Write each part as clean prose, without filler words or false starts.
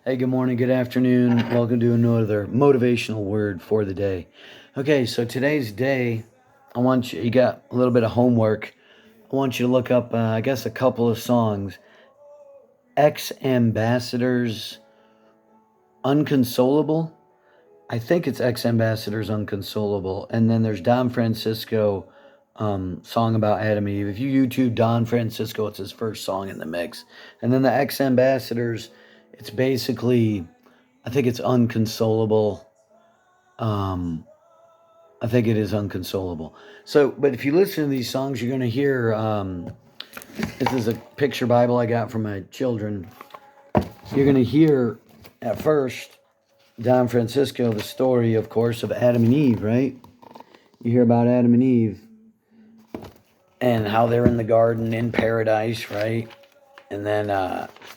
Hey, good morning, good afternoon. Welcome to another motivational word for the day. Okay, so today's day, you got a little bit of homework. I want you to look up, a couple of songs. Ex Ambassadors Unconsolable. I think it's Ex Ambassadors Unconsolable. And then there's Don Francisco song about Adam and Eve. If you YouTube Don Francisco, it's his first song in the mix. And then the Ex Ambassadors, it's basically, I think it's Unconsolable. Um, I think it is Unconsolable. So, but if you listen to these songs, you're going to hear. This is a picture Bible I got from my children. You're going to hear at first Don Francisco, the story, of course, of Adam and Eve, right? You hear about Adam and Eve and how they're in the garden in paradise, right? And then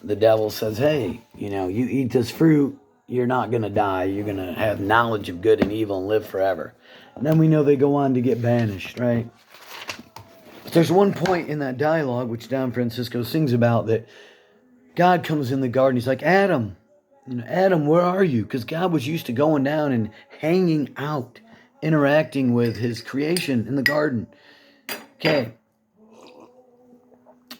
the devil says, hey, you eat this fruit, you're not going to die. You're going to have knowledge of good and evil and live forever. And then we know they go on to get banished, right? But there's one point in that dialogue, which Don Francisco sings about, that God comes in the garden. He's like, Adam, Adam, where are you? Because God was used to going down and hanging out, interacting with his creation in the garden. Okay.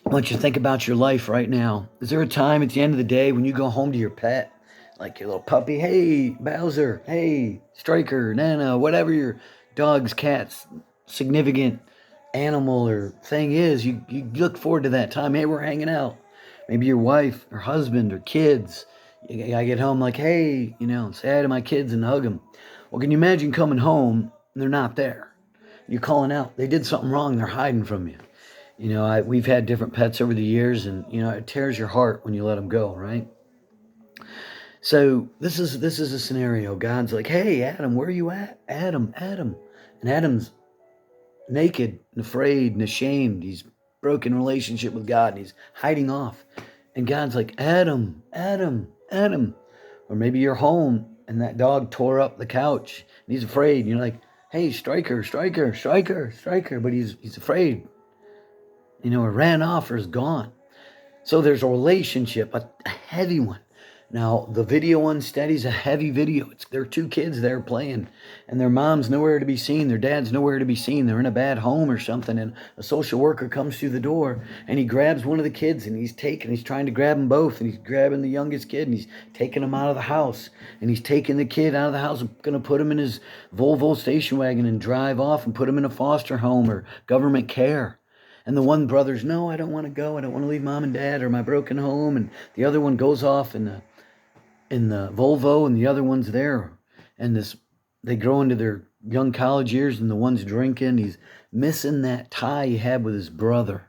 I want you to think about your life right now. Is there a time at the end of the day when you go home to your pet, like your little puppy, hey, Bowser, hey, Striker, Nana, whatever your dog's, cat's significant animal or thing is, you look forward to that time. Hey, we're hanging out. Maybe your wife or husband or kids. I get home like, hey, say hi to my kids and hug them. Well, can you imagine coming home and they're not there? You're calling out. They did something wrong. They're hiding from you. We've had different pets over the years, and it tears your heart when you let them go, right? So this is a scenario. God's like, "Hey, Adam, where are you at? Adam, Adam," and Adam's naked and afraid and ashamed. He's broken relationship with God, and he's hiding off. And God's like, "Adam, Adam, Adam," or maybe you're home and that dog tore up the couch, and he's afraid. And you're like, "Hey, Striker, Striker, Striker, Striker," but he's afraid. Or ran off or is gone. So there's a relationship, a heavy one. Now, the video Unsteady is a heavy video. There are two kids there playing, and their mom's nowhere to be seen. Their dad's nowhere to be seen. They're in a bad home or something, and a social worker comes through the door, and he grabs one of the kids, and he's trying to grab them both, and he's grabbing the youngest kid, and he's taking them out of the house, and he's taking the kid out of the house and going to put him in his Volvo station wagon and drive off and put him in a foster home or government care. And the one brother's, no, I don't want to go. I don't want to leave mom and dad or my broken home. And the other one goes off in the Volvo, and the other one's there. And they grow into their young college years, and the one's drinking. He's missing that tie he had with his brother.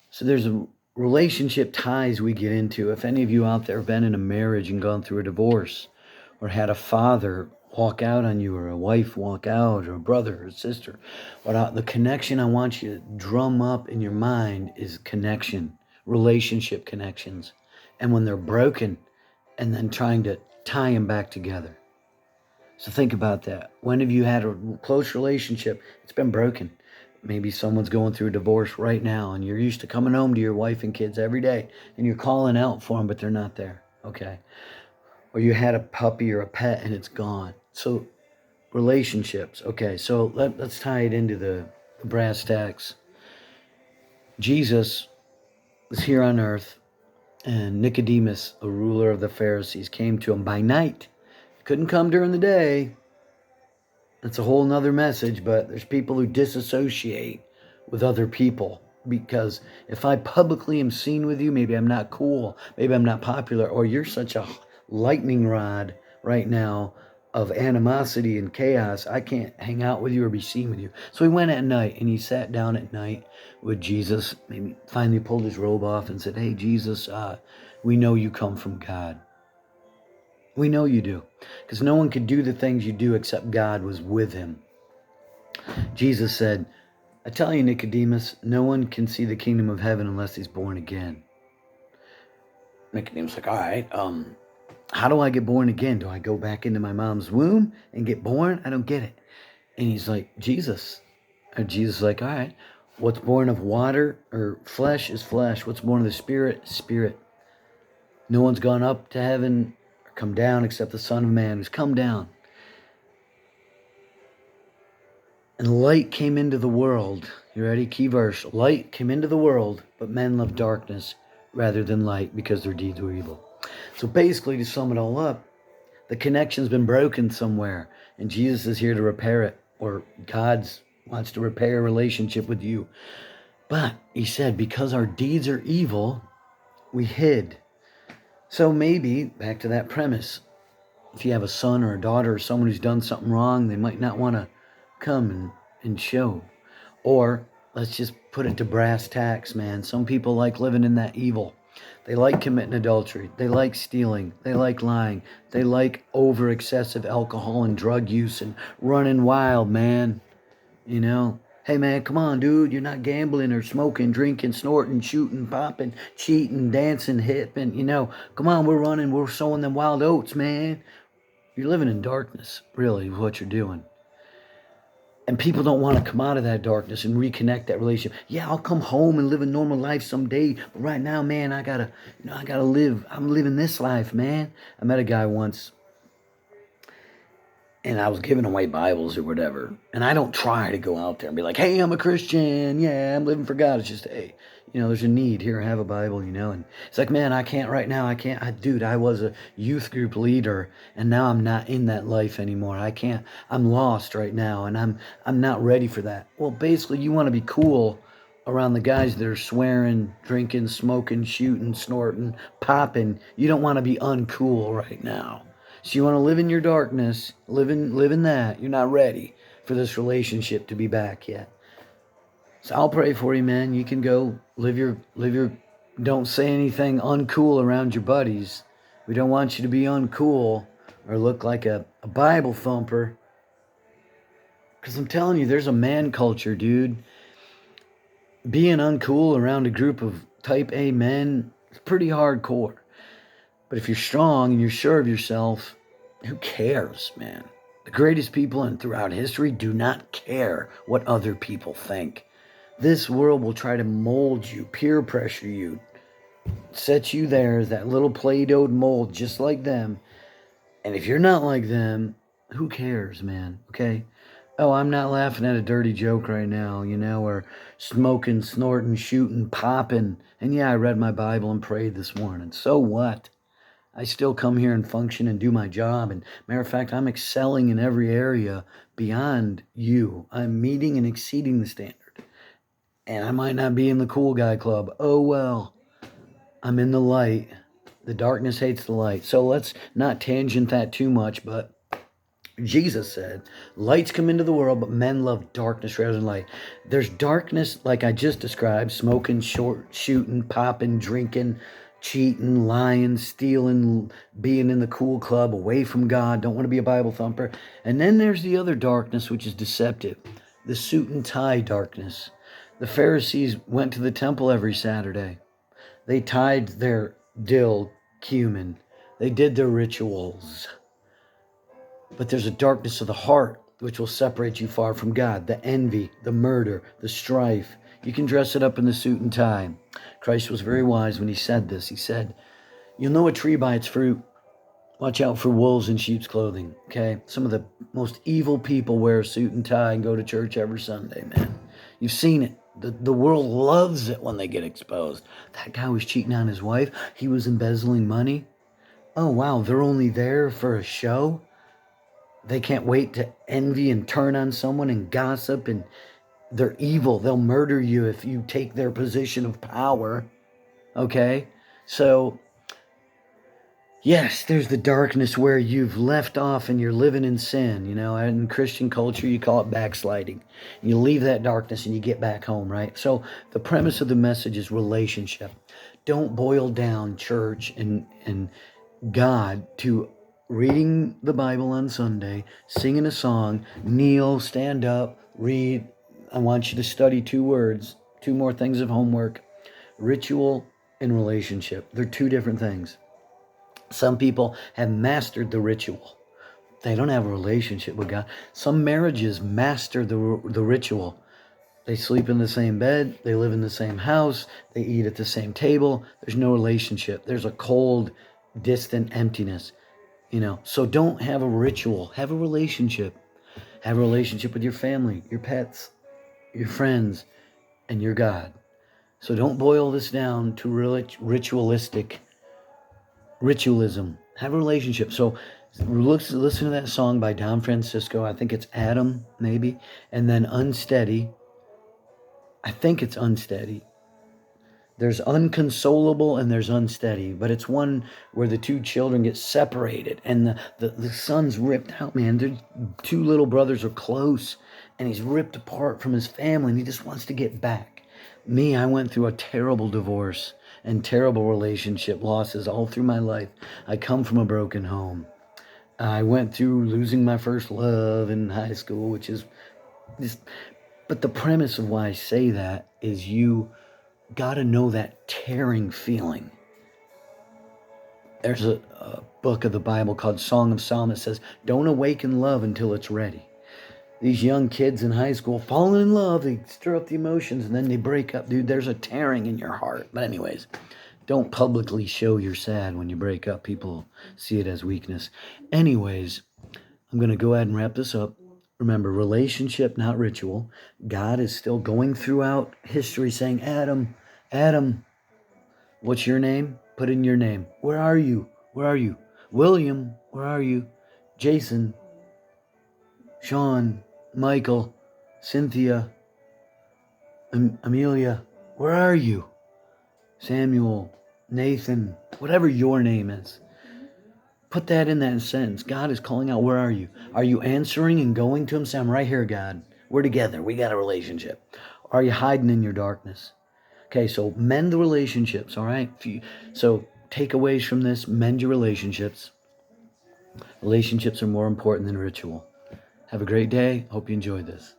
So there's a relationship ties we get into. If any of you out there have been in a marriage and gone through a divorce, or had a father walk out on you, or a wife walk out, or a brother or a sister, the connection I want you to drum up in your mind is connection, relationship connections. And when they're broken, and then trying to tie them back together. So think about that. When have you had a close relationship? It's been broken. Maybe someone's going through a divorce right now, and you're used to coming home to your wife and kids every day, and you're calling out for them, but they're not there. Okay. Or you had a puppy or a pet and it's gone. So relationships. Okay, so let's tie it into the brass tacks. Jesus was here on earth, and Nicodemus, a ruler of the Pharisees, came to him by night. Couldn't come during the day. That's a whole nother message, but there's people who disassociate with other people. Because if I publicly am seen with you, maybe I'm not cool, maybe I'm not popular, or you're such a lightning rod right now of animosity and chaos, I can't hang out with you or be seen with you. So he went at night, and he sat down at night with Jesus. Maybe finally pulled his robe off and said, hey, Jesus, we know you come from God. We know you do. Because no one could do the things you do except God was with him. Jesus said, I tell you, Nicodemus, no one can see the kingdom of heaven unless he's born again. Nicodemus like, all right, how do I get born again? Do I go back into my mom's womb and get born? I don't get it. And he's like, Jesus. And Jesus is like, all right, what's born of water or flesh is flesh. What's born of the Spirit is spirit. No one's gone up to heaven or come down except the Son of Man who's come down. And light came into the world. You ready? Key verse. Light came into the world, but men loved darkness rather than light because their deeds were evil. So basically, to sum it all up, the connection's been broken somewhere, and Jesus is here to repair it, or God wants to repair a relationship with you. But he said, because our deeds are evil, we hid. So maybe, back to that premise, if you have a son or a daughter or someone who's done something wrong, they might not want to come and show. Or let's just put it to brass tacks, man. Some people like living in that evil. They like committing adultery. They like stealing. They like lying. They like over excessive alcohol and drug use and running wild, man. You know? Hey, man, come on, dude. You're not gambling or smoking, drinking, snorting, shooting, popping, cheating, dancing, hipping. You know, come on, we're running. We're sowing them wild oats, man. You're living in darkness, really, is what you're doing. And people don't want to come out of that darkness and reconnect that relationship. Yeah, I'll come home and live a normal life someday. But right now, man, I gotta live. I'm living this life, man. I met a guy once, and I was giving away Bibles or whatever. And I don't try to go out there and be like, hey, I'm a Christian. Yeah, I'm living for God. It's just, hey, there's a need here. Have a Bible, And it's like, man, I can't right now. I can't. Dude, I was a youth group leader, and now I'm not in that life anymore. I can't. I'm lost right now, and I'm not ready for that. Well, basically, you want to be cool around the guys that are swearing, drinking, smoking, shooting, snorting, popping. You don't want to be uncool right now. So you want to live in your darkness, live in that. You're not ready for this relationship to be back yet. So I'll pray for you, man. You can go live your. Don't say anything uncool around your buddies. We don't want you to be uncool or look like a Bible thumper. Because I'm telling you, there's a man culture, dude. Being uncool around a group of type A men is pretty hardcore. But if you're strong and you're sure of yourself, who cares, man? The greatest people throughout history do not care what other people think. This world will try to mold you, peer pressure you, set you there as that little Play-Doh mold just like them. And if you're not like them, who cares, man? Okay? Oh, I'm not laughing at a dirty joke right now, or smoking, snorting, shooting, popping. And yeah, I read my Bible and prayed this morning. So what? I still come here and function and do my job. And matter of fact, I'm excelling in every area beyond you. I'm meeting and exceeding the standard. And I might not be in the cool guy club. Oh well. I'm in the light. The darkness hates the light. So let's not tangent that too much, but Jesus said, lights come into the world, but men love darkness rather than light. There's darkness, like I just described, smoking, shooting, popping, drinking, cheating, lying, stealing, being in the cool club, away from God, don't want to be a Bible thumper. And then there's the other darkness, which is deceptive, the suit and tie darkness. The Pharisees went to the temple every Saturday. They tied their dill, cumin. They did their rituals. But there's a darkness of the heart which will separate you far from God. The envy, the murder, the strife. You can dress it up in the suit and tie. Christ was very wise when he said this. He said, you'll know a tree by its fruit. Watch out for wolves in sheep's clothing, okay? Some of the most evil people wear a suit and tie and go to church every Sunday, man. You've seen it. The world loves it when they get exposed. That guy was cheating on his wife. He was embezzling money. Oh, wow, they're only there for a show? They can't wait to envy and turn on someone and gossip, and they're evil. They'll murder you if you take their position of power, okay? So yes, there's the darkness where you've left off and you're living in sin. In Christian culture, you call it backsliding. You leave that darkness and you get back home, right? So the premise of the message is relationship. Don't boil down church and God to reading the Bible on Sunday, singing a song, kneel, stand up, read. I want you to study 2 words, 2 more things of homework. Ritual and relationship. They're 2 different things. Some people have mastered the ritual. They don't have a relationship with God. Some marriages master the ritual. They sleep in the same bed. They live in the same house. They eat at the same table. There's no relationship. There's a cold, distant emptiness. So don't have a ritual. Have a relationship. Have a relationship with your family, your pets, your friends, and your God. So don't boil this down to ritualism. Have a relationship. So listen to that song by Don Francisco. I think it's Adam, maybe. And then Unsteady. I think it's Unsteady. There's unconsolable and there's unsteady, but it's one where the two children get separated and the son's ripped out, man. The two little brothers are close and he's ripped apart from his family and he just wants to get back. Me, I went through a terrible divorce and terrible relationship losses all through my life. I come from a broken home. I went through losing my first love in high school, which is just, but the premise of why I say that is you got to know that tearing feeling. There's a book of the Bible called Song of Solomon that says, don't awaken love until it's ready. These young kids in high school falling in love, they stir up the emotions and then they break up. Dude, there's a tearing in your heart. But anyways, don't publicly show you're sad when you break up. People see it as weakness. Anyways, I'm going to go ahead and wrap this up. Remember, relationship, not ritual. God is still going throughout history saying, Adam, what's your name? Put in your name. Where are you? Where are you? William, where are you? Jason, Sean, Michael, Cynthia, Amelia, where are you? Samuel, Nathan, whatever your name is. Put that in that sentence. God is calling out, where are you? Are you answering and going to him? Say, I'm right here, God. We're together. We got a relationship. Are you hiding in your darkness? Okay, so mend the relationships, all right? So takeaways from this, mend your relationships. Relationships are more important than ritual. Have a great day. Hope you enjoyed this.